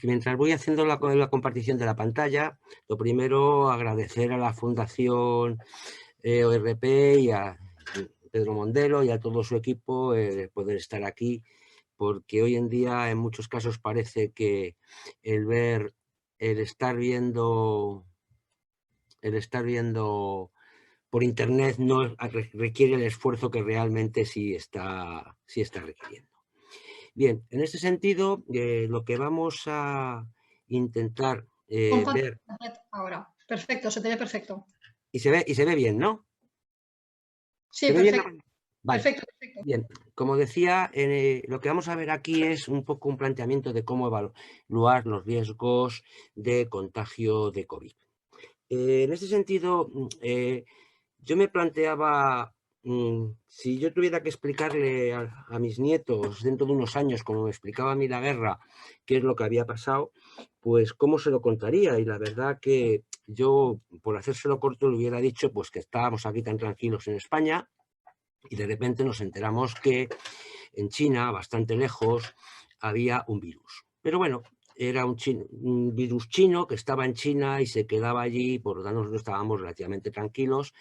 mientras voy haciendo la compartición de la pantalla, lo primero agradecer a la Fundación ORP y a Pedro Mondelo y a todo su equipo poder estar aquí, porque hoy en día en muchos casos parece que el estar viendo por internet no requiere el esfuerzo que realmente sí está requiriendo. Bien, en este sentido, lo que vamos a intentar Con ver, pantalla ahora. Perfecto, se te ve perfecto. y se ve bien, ¿no? Sí, ¿Se ve bien? perfecto, Vale. perfecto, perfecto. Bien, como decía, lo que vamos a ver aquí es un poco un planteamiento de cómo evaluar los riesgos de contagio de COVID. En este sentido, yo me planteaba, si yo tuviera que explicarle a mis nietos dentro de unos años, como me explicaba a mí la guerra, qué es lo que había pasado, pues cómo se lo contaría. Y la verdad que yo, por hacérselo corto, le hubiera dicho pues que estábamos aquí tan tranquilos en España y de repente nos enteramos que en China, bastante lejos, había un virus. Pero bueno, era un virus chino que estaba en China y se quedaba allí, por lo tanto nosotros estábamos relativamente tranquilos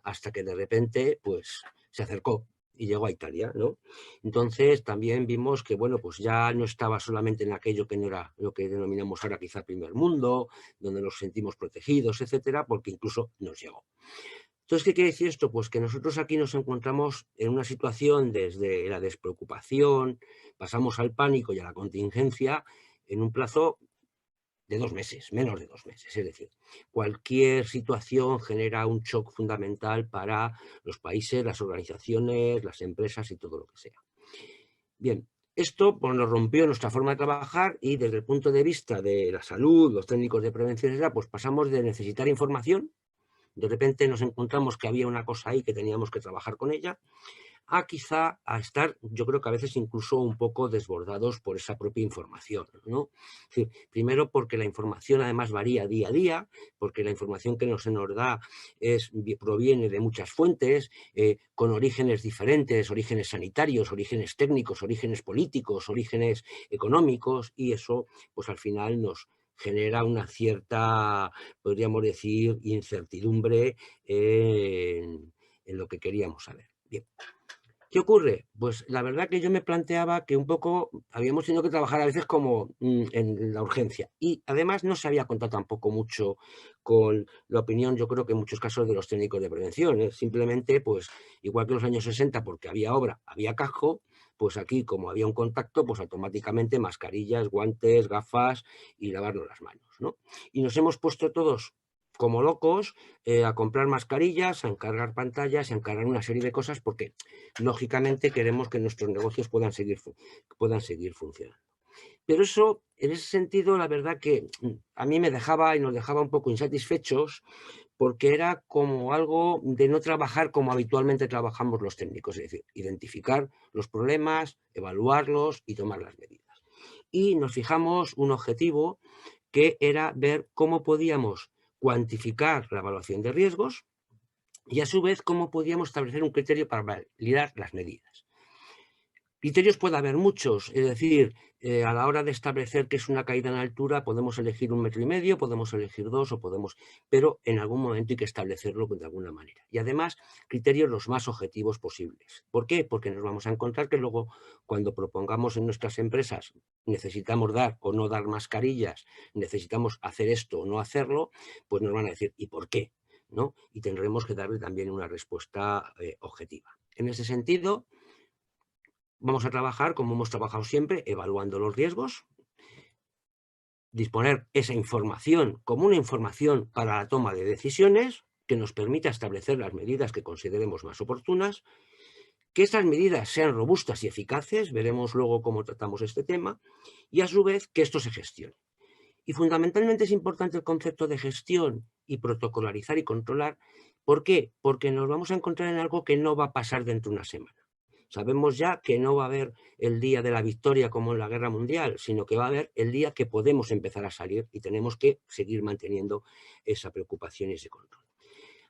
hasta que de repente pues se acercó y llegó a Italia, ¿no? Entonces también vimos que, bueno, pues ya no estaba solamente en aquello que no era lo que denominamos ahora quizá primer mundo, donde nos sentimos protegidos, etcétera, porque incluso nos llegó. Entonces, ¿qué quiere decir esto? Pues que nosotros aquí nos encontramos en una situación desde la despreocupación, pasamos al pánico y a la contingencia en un plazo de 2 meses, menos de 2 meses. Es decir, cualquier situación genera un shock fundamental para los países, las organizaciones, las empresas y todo lo que sea. Bien, esto pues, nos rompió nuestra forma de trabajar y desde el punto de vista de la salud, los técnicos de prevención, pues pasamos de necesitar información. De repente nos encontramos que había una cosa ahí que teníamos que trabajar con ella, a quizá a estar, yo creo que a veces incluso un poco desbordados por esa propia información, ¿no? Es decir, primero porque la información además varía día a día, porque la información que se nos da proviene de muchas fuentes, con orígenes diferentes, orígenes sanitarios, orígenes técnicos, orígenes políticos, orígenes económicos, y eso pues al final nos genera una cierta, podríamos decir, incertidumbre en lo que queríamos saber. Bien. ¿Qué ocurre? Pues la verdad que yo me planteaba que un poco habíamos tenido que trabajar a veces como en la urgencia y además no se había contado tampoco mucho con la opinión, yo creo que en muchos casos de los técnicos de prevención, ¿eh? Simplemente pues igual que en los años 60 porque había obra, había casco, pues aquí como había un contacto pues automáticamente mascarillas, guantes, gafas y lavarnos las manos, ¿no? Y nos hemos puesto todos como locos a comprar mascarillas, a encargar pantallas, a encargar una serie de cosas porque lógicamente queremos que nuestros negocios puedan seguir funcionando. Pero eso, en ese sentido, la verdad que a mí me dejaba y nos dejaba un poco insatisfechos porque era como algo de no trabajar como habitualmente trabajamos los técnicos, es decir, identificar los problemas, evaluarlos y tomar las medidas. Y nos fijamos un objetivo que era ver cómo podíamos cuantificar la evaluación de riesgos y a su vez cómo podíamos establecer un criterio para validar las medidas. Criterios puede haber muchos, es decir, a la hora de establecer qué es una caída en altura podemos elegir 1,5 metros, podemos elegir 2 o podemos, pero en algún momento hay que establecerlo de alguna manera. Y además, criterios los más objetivos posibles. ¿Por qué? Porque nos vamos a encontrar que luego cuando propongamos en nuestras empresas necesitamos dar o no dar mascarillas, necesitamos hacer esto o no hacerlo, pues nos van a decir ¿y por qué? ¿No? Y tendremos que darle también una respuesta objetiva. En ese sentido, vamos a trabajar como hemos trabajado siempre, evaluando los riesgos, disponer esa información como una información para la toma de decisiones que nos permita establecer las medidas que consideremos más oportunas, que estas medidas sean robustas y eficaces, veremos luego cómo tratamos este tema, y a su vez que esto se gestione. Y fundamentalmente es importante el concepto de gestión y protocolarizar y controlar. ¿Por qué? Porque nos vamos a encontrar en algo que no va a pasar dentro de una semana. Sabemos ya que no va a haber el día de la victoria como en la guerra mundial, sino que va a haber el día que podemos empezar a salir y tenemos que seguir manteniendo esa preocupación y ese control.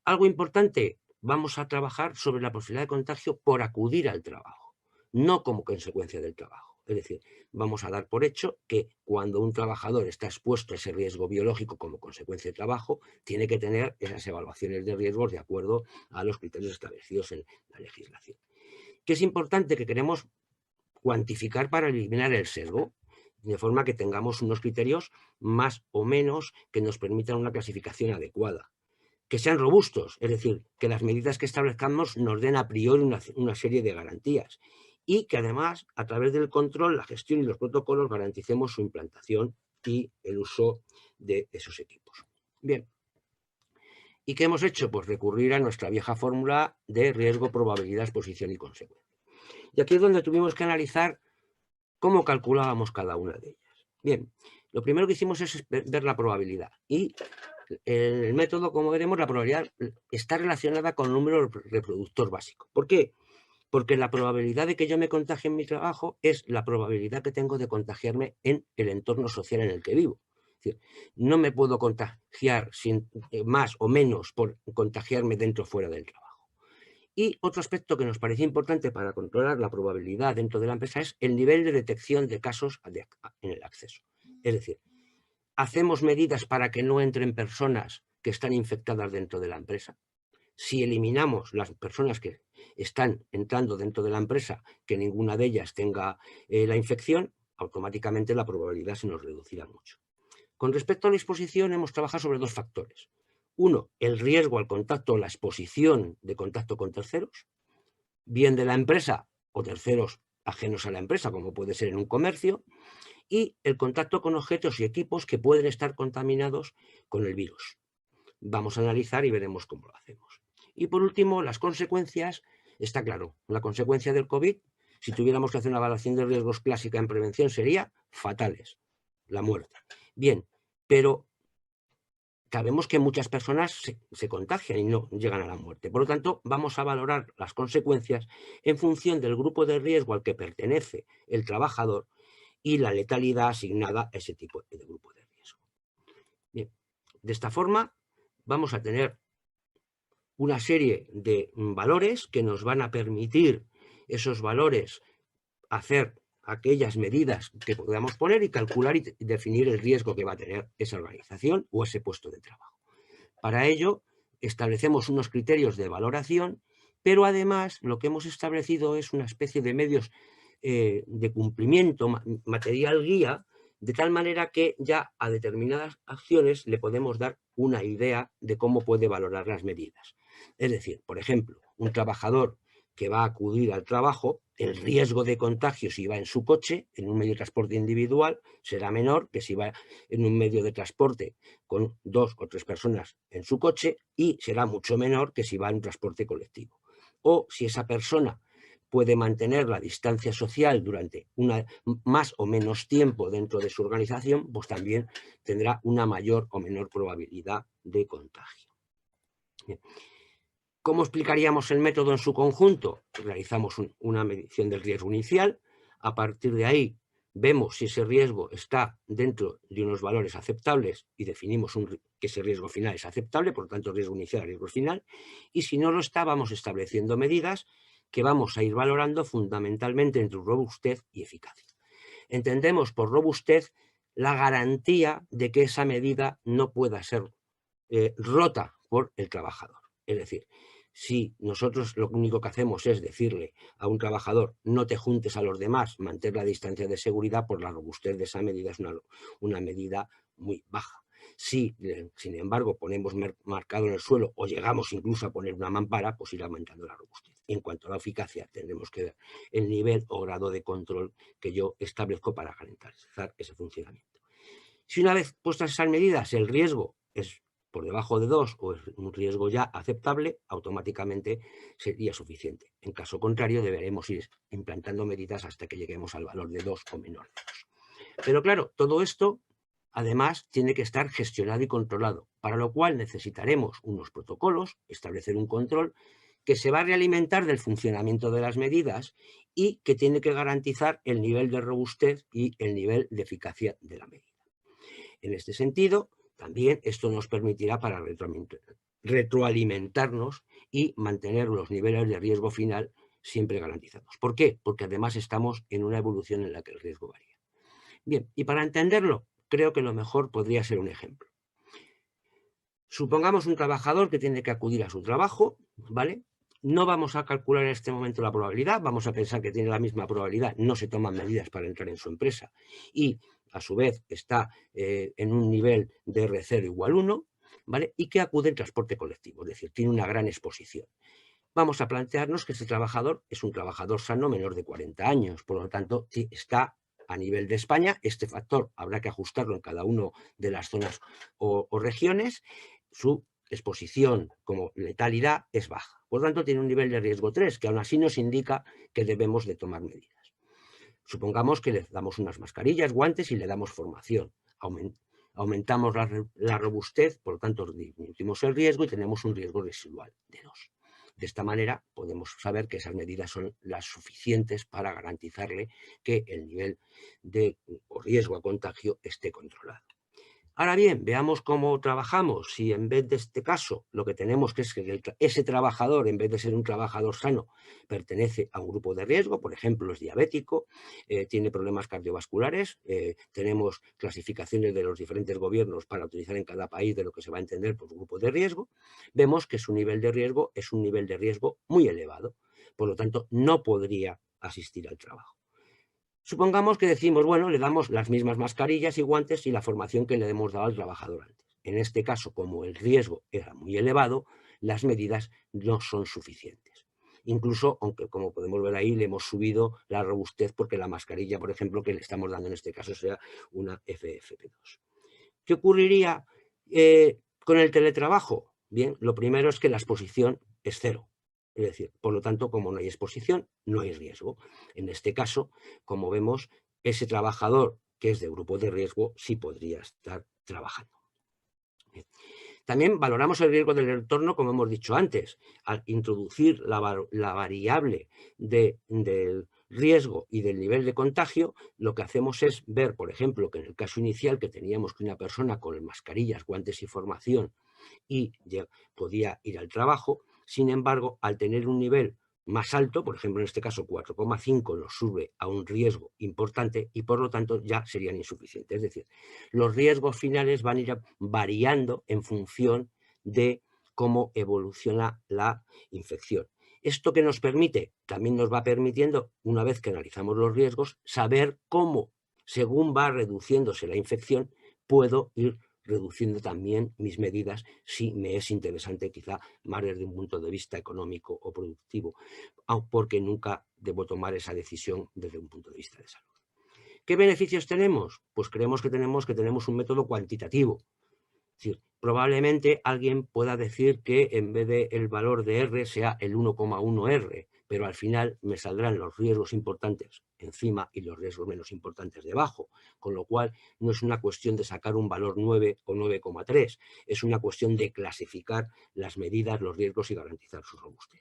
Algo importante, vamos a trabajar sobre la posibilidad de contagio por acudir al trabajo, no como consecuencia del trabajo. Es Es decir, vamos a dar por hecho que cuando un trabajador está expuesto a ese riesgo biológico como consecuencia de trabajo, tiene que tener esas evaluaciones de riesgos de acuerdo a los criterios establecidos en la legislación. Que es importante que queremos cuantificar para eliminar el sesgo, de forma que tengamos unos criterios más o menos que nos permitan una clasificación adecuada. Que sean robustos, es decir, que las medidas que establezcamos nos den a priori una serie de garantías y que además, a través del control, la gestión y los protocolos, garanticemos su implantación y el uso de esos equipos. Bien. ¿Y qué hemos hecho? Pues recurrir a nuestra vieja fórmula de riesgo, probabilidad, exposición y consecuencia. Y aquí es donde tuvimos que analizar cómo calculábamos cada una de ellas. Bien, lo primero que hicimos es ver la probabilidad. Y el método, como veremos, la probabilidad está relacionada con el número reproductor básico. ¿Por qué? Porque la probabilidad de que yo me contagie en mi trabajo es la probabilidad que tengo de contagiarme en el entorno social en el que vivo. Es decir, no me puedo contagiar más o menos por contagiarme dentro o fuera del trabajo. Y otro aspecto que nos parece importante para controlar la probabilidad dentro de la empresa es el nivel de detección de casos en el acceso. Es decir, hacemos medidas para que no entren personas que están infectadas dentro de la empresa. Si eliminamos las personas que están entrando dentro de la empresa, que ninguna de ellas tenga la infección, automáticamente la probabilidad se nos reducirá mucho. Con respecto a la exposición, hemos trabajado sobre dos factores. Uno, el riesgo al contacto o la exposición de contacto con terceros, bien de la empresa o terceros ajenos a la empresa, como puede ser en un comercio, y el contacto con objetos y equipos que pueden estar contaminados con el virus. Vamos a analizar y veremos cómo lo hacemos. Y por último, las consecuencias. Está claro, la consecuencia del COVID, si tuviéramos que hacer una evaluación de riesgos clásica en prevención, sería fatales, la muerte. Bien, pero sabemos que muchas personas se contagian y no llegan a la muerte. Por lo tanto, vamos a valorar las consecuencias en función del grupo de riesgo al que pertenece el trabajador y la letalidad asignada a ese tipo de grupo de riesgo. Bien, de esta forma vamos a tener una serie de valores que nos van a permitir esos valores hacer aquellas medidas que podamos poner y calcular y definir el riesgo que va a tener esa organización o ese puesto de trabajo. Para ello, establecemos unos criterios de valoración, pero además lo que hemos establecido es una especie de medios de cumplimiento, material guía, de tal manera que ya a determinadas acciones le podemos dar una idea de cómo puede valorar las medidas. Es decir, por ejemplo, un trabajador que va a acudir al trabajo, el riesgo de contagio si va en su coche, en un medio de transporte individual, será menor que si va en un medio de transporte con 2 o 3 personas en su coche y será mucho menor que si va en un transporte colectivo. O si esa persona puede mantener la distancia social durante más o menos tiempo dentro de su organización, pues también tendrá una mayor o menor probabilidad de contagio. Bien. ¿Cómo explicaríamos el método en su conjunto? Realizamos una medición del riesgo inicial. A partir de ahí vemos si ese riesgo está dentro de unos valores aceptables y definimos que ese riesgo final es aceptable, por lo tanto riesgo inicial, riesgo final. Y si no lo está, vamos estableciendo medidas que vamos a ir valorando fundamentalmente entre robustez y eficacia. Entendemos por robustez la garantía de que esa medida no pueda ser rota por el trabajador. Es decir, si nosotros lo único que hacemos es decirle a un trabajador no te juntes a los demás, mantén la distancia de seguridad, por la robustez de esa medida es una medida muy baja. Si, sin embargo, ponemos marcado en el suelo o llegamos incluso a poner una mampara, pues irá aumentando la robustez. Y en cuanto a la eficacia, tendremos que ver el nivel o grado de control que yo establezco para garantizar ese funcionamiento. Si una vez puestas esas medidas el riesgo es por debajo de 2 o es un riesgo ya aceptable, automáticamente sería suficiente. En caso contrario, deberemos ir implantando medidas hasta que lleguemos al valor de 2 o menor de 2. Pero claro, todo esto además tiene que estar gestionado y controlado, para lo cual necesitaremos unos protocolos, establecer un control que se va a realimentar del funcionamiento de las medidas y que tiene que garantizar el nivel de robustez y el nivel de eficacia de la medida. En este sentido, también esto nos permitirá retroalimentarnos y mantener los niveles de riesgo final siempre garantizados. ¿Por qué? Porque además estamos en una evolución en la que el riesgo varía. Bien, y para entenderlo, creo que lo mejor podría ser un ejemplo. Supongamos un trabajador que tiene que acudir a su trabajo, ¿vale? No vamos a calcular en este momento la probabilidad, vamos a pensar que tiene la misma probabilidad, no se toman medidas para entrar en su empresa y a su vez está en un nivel de R0 igual 1, ¿vale? Y que acude en transporte colectivo, es decir, tiene una gran exposición. Vamos a plantearnos que ese trabajador es un trabajador sano menor de 40 años, por lo tanto, está a nivel de España. Este factor habrá que ajustarlo en cada una de las zonas o regiones. Su exposición como letalidad es baja. Por lo tanto, tiene un nivel de riesgo 3, que aún así nos indica que debemos de tomar medidas. Supongamos que le damos unas mascarillas, guantes y le damos formación. Aumentamos la robustez, por lo tanto, disminuimos el riesgo y tenemos un riesgo residual de 2. De esta manera podemos saber que esas medidas son las suficientes para garantizarle que el nivel de riesgo a contagio esté controlado. Ahora bien, veamos cómo trabajamos. Si en vez de este caso lo que tenemos que es que ese trabajador, en vez de ser un trabajador sano, pertenece a un grupo de riesgo, por ejemplo, es diabético, tiene problemas cardiovasculares, tenemos clasificaciones de los diferentes gobiernos para utilizar en cada país de lo que se va a entender por grupo de riesgo, vemos que su nivel de riesgo es un nivel de riesgo muy elevado. Por lo tanto, no podría asistir al trabajo. Supongamos que decimos, bueno, le damos las mismas mascarillas y guantes y la formación que le hemos dado al trabajador antes. En este caso, como el riesgo era muy elevado, las medidas no son suficientes. Incluso, aunque como podemos ver ahí, le hemos subido la robustez porque la mascarilla, por ejemplo, que le estamos dando en este caso sea una FFP2. ¿Qué ocurriría con el teletrabajo? Bien, lo primero es que la exposición es 0. Es decir, por lo tanto, como no hay exposición, no hay riesgo. En este caso, como vemos, ese trabajador que es de grupo de riesgo sí podría estar trabajando. Bien. También valoramos el riesgo del entorno, como hemos dicho antes. Al introducir la variable del riesgo y del nivel de contagio, lo que hacemos es ver, por ejemplo, que en el caso inicial que teníamos que una persona con mascarillas, guantes y formación y ya podía ir al trabajo, sin embargo, al tener un nivel más alto, por ejemplo, en este caso 4,5 nos sube a un riesgo importante y por lo tanto ya serían insuficientes. Es decir, los riesgos finales van a ir variando en función de cómo evoluciona la infección. Esto que nos permite, también nos va permitiendo, una vez que analizamos los riesgos, saber cómo, según va reduciéndose la infección, puedo ir reduciendo también mis medidas si me es interesante, quizá más desde un punto de vista económico o productivo, porque nunca debo tomar esa decisión desde un punto de vista de salud. ¿Qué beneficios tenemos? Pues creemos que tenemos un método cuantitativo. Es decir, probablemente alguien pueda decir que en vez del valor de R sea el 1,1 R, pero al final me saldrán los riesgos importantes encima y los riesgos menos importantes debajo, con lo cual no es una cuestión de sacar un valor 9 o 9,3, es una cuestión de clasificar las medidas, los riesgos y garantizar su robustez.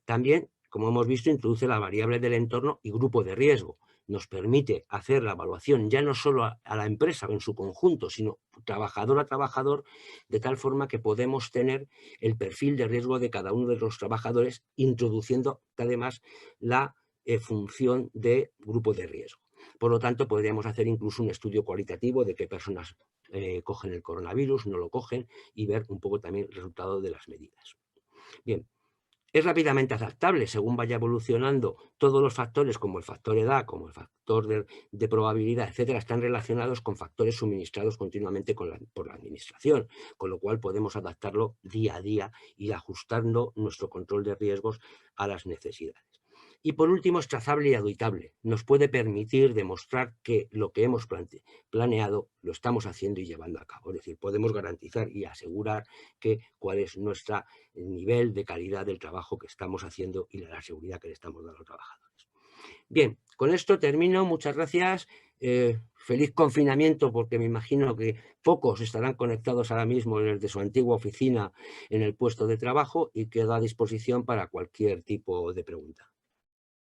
También, como hemos visto, introduce la variable del entorno y grupo de riesgo. Nos permite hacer la evaluación ya no solo a la empresa en su conjunto, sino trabajador a trabajador, de tal forma que podemos tener el perfil de riesgo de cada uno de los trabajadores, introduciendo además la función de grupo de riesgo. Por lo tanto, podríamos hacer incluso un estudio cualitativo de qué personas cogen el coronavirus, no lo cogen, y ver un poco también el resultado de las medidas. Bien. Es rápidamente adaptable según vaya evolucionando. Todos los factores, como el factor edad, como el factor de probabilidad, etcétera, están relacionados con factores suministrados continuamente por la administración, con lo cual podemos adaptarlo día a día y ajustando nuestro control de riesgos a las necesidades. Y por último, es trazable y auditable. Nos puede permitir demostrar que lo que hemos planeado lo estamos haciendo y llevando a cabo. Es decir, podemos garantizar y asegurar cuál es nuestro nivel de calidad del trabajo que estamos haciendo y la seguridad que le estamos dando a los trabajadores. Bien, con esto termino. Muchas gracias. Feliz confinamiento, porque me imagino que pocos estarán conectados ahora mismo desde su antigua oficina en el puesto de trabajo y quedo a disposición para cualquier tipo de pregunta.